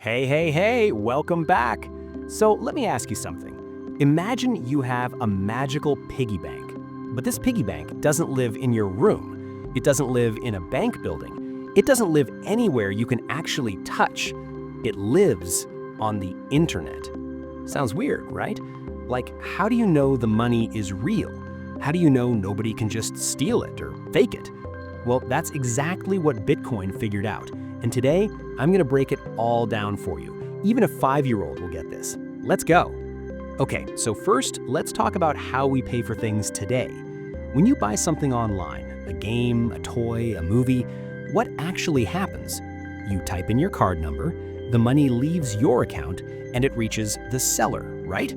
Hey, welcome back. So let me ask you something. Imagine you have a magical piggy bank, but this piggy bank doesn't live in your room. It doesn't live in a bank building. It doesn't live anywhere you can actually touch. It lives on the internet. Sounds weird, right? Like, how do you know the money is real? How do you know nobody can just steal it or fake it? Well, that's exactly what Bitcoin figured out. And today, I'm going to break it all down for you. Even a 5-year-old will get this. Let's go. Okay, so first, let's talk about how we pay for things today. When you buy something online, a game, a toy, a movie, what actually happens? You type in your card number, the money leaves your account, and it reaches the seller, right?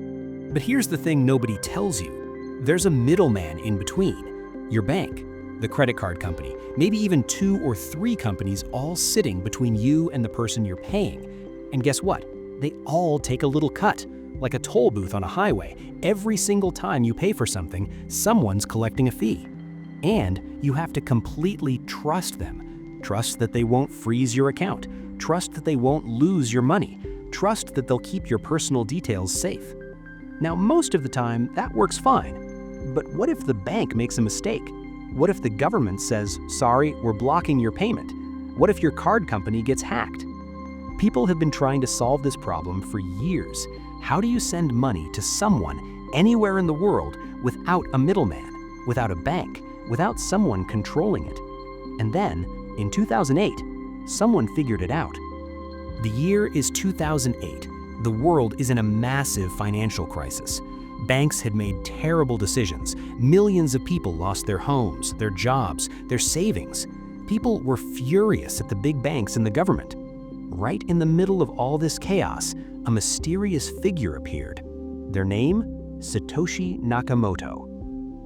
But here's the thing nobody tells you. There's a middleman in between. Your bank, the credit card company, maybe even 2 or 3 companies all sitting between you and the person you're paying. And guess what? They all take a little cut, like a toll booth on a highway. Every single time you pay for something, someone's collecting a fee. And you have to completely trust them. Trust that they won't freeze your account. Trust that they won't lose your money. Trust that they'll keep your personal details safe. Now, most of the time, that works fine. But what if the bank makes a mistake? What if the government says, sorry, we're blocking your payment? What if your card company gets hacked? People have been trying to solve this problem for years. How do you send money to someone anywhere in the world without a middleman, without a bank, without someone controlling it? And then, in 2008, someone figured it out. The year is 2008. The world is in a massive financial crisis. Banks had made terrible decisions. Millions of people lost their homes, their jobs, their savings. People were furious at the big banks and the government. Right in the middle of all this chaos, a mysterious figure appeared. Their name? Satoshi Nakamoto.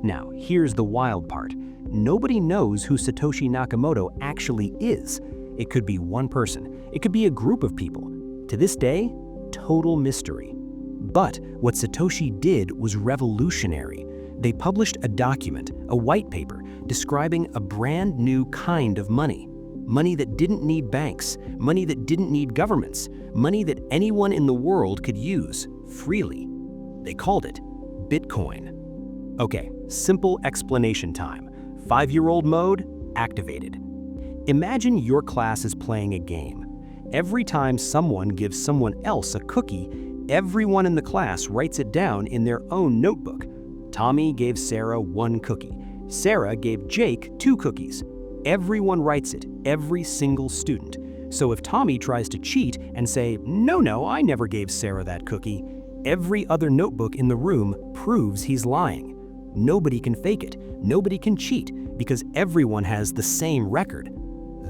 Now, here's the wild part. Nobody knows who Satoshi Nakamoto actually is. It could be one person. It could be a group of people. To this day, total mystery. But what Satoshi did was revolutionary. They published a document, a white paper, describing a brand new kind of money. Money that didn't need banks, money that didn't need governments, money that anyone in the world could use freely. They called it Bitcoin. Okay, simple explanation time. 5-year-old mode activated. Imagine your class is playing a game. Every time someone gives someone else a cookie, everyone in the class writes it down in their own notebook. Tommy gave Sarah 1 cookie. Sarah gave Jake 2 cookies. Everyone writes it, every single student. So if Tommy tries to cheat and say, no, I never gave Sarah that cookie, every other notebook in the room proves he's lying. Nobody can fake it. Nobody can cheat because everyone has the same record.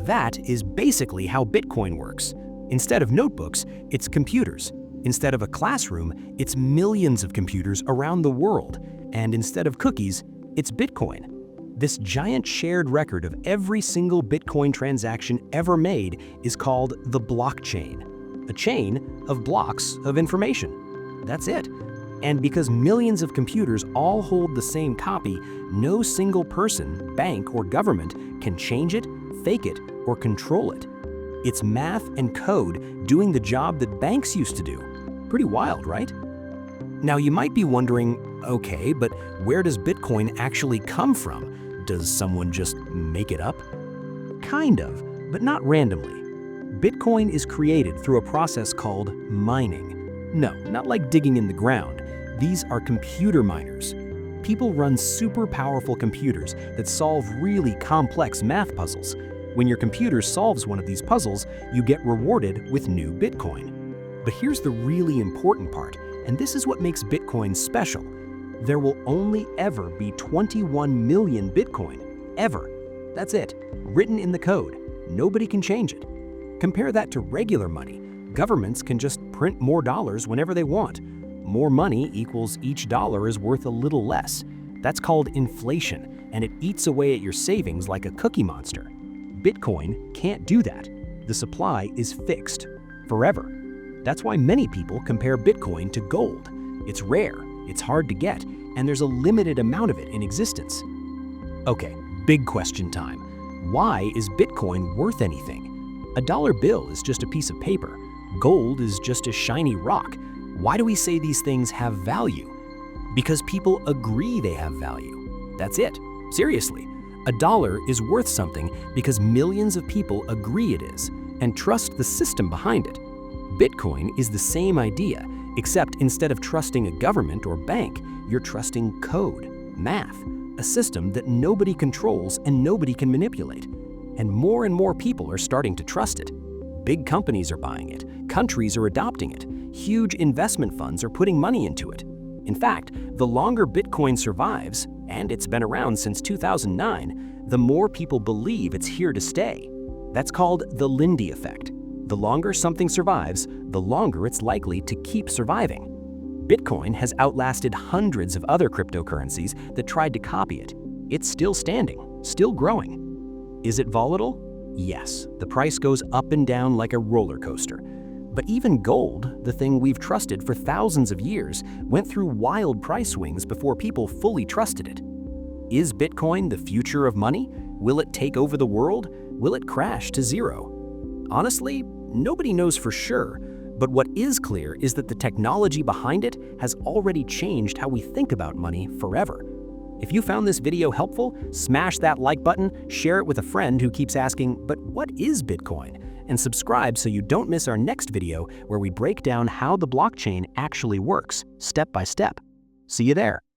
That is basically how Bitcoin works. Instead of notebooks, it's computers. Instead of a classroom, it's millions of computers around the world. And instead of cookies, it's Bitcoin. This giant shared record of every single Bitcoin transaction ever made is called the blockchain, a chain of blocks of information. That's it. And because millions of computers all hold the same copy, no single person, bank, or government can change it, fake it, or control it. It's math and code doing the job that banks used to do. Pretty wild, right? Now you might be wondering, okay, but where does Bitcoin actually come from? Does someone just make it up? Kind of, but not randomly. Bitcoin is created through a process called mining. No, not like digging in the ground. These are computer miners. People run super powerful computers that solve really complex math puzzles. When your computer solves one of these puzzles, you get rewarded with new Bitcoin. But here's the really important part, and this is what makes Bitcoin special. There will only ever be 21 million Bitcoin, ever. That's it, written in the code. Nobody can change it. Compare that to regular money. Governments can just print more dollars whenever they want. More money equals each dollar is worth a little less. That's called inflation, and it eats away at your savings like a cookie monster. Bitcoin can't do that. The supply is fixed, forever. That's why many people compare Bitcoin to gold. It's rare, it's hard to get, and there's a limited amount of it in existence. Okay, big question time. Why is Bitcoin worth anything? A dollar bill is just a piece of paper. Gold is just a shiny rock. Why do we say these things have value? Because people agree they have value. That's it. Seriously. A dollar is worth something because millions of people agree it is and trust the system behind it. Bitcoin is the same idea, except instead of trusting a government or bank, you're trusting code, math, a system that nobody controls and nobody can manipulate. And more people are starting to trust it. Big companies are buying it, countries are adopting it, huge investment funds are putting money into it. In fact, the longer Bitcoin survives, and it's been around since 2009, the more people believe it's here to stay. That's called the Lindy effect. The longer something survives, the longer it's likely to keep surviving. Bitcoin has outlasted hundreds of other cryptocurrencies that tried to copy it. It's still standing, still growing. Is it volatile? Yes, the price goes up and down like a roller coaster. But even gold, the thing we've trusted for thousands of years, went through wild price swings before people fully trusted it. Is Bitcoin the future of money? Will it take over the world? Will it crash to zero? Honestly, nobody knows for sure, but what is clear is that the technology behind it has already changed how we think about money forever. If you found this video helpful, smash that like button, share it with a friend who keeps asking, but what is Bitcoin? And subscribe so you don't miss our next video where we break down how the blockchain actually works, step by step. See you there.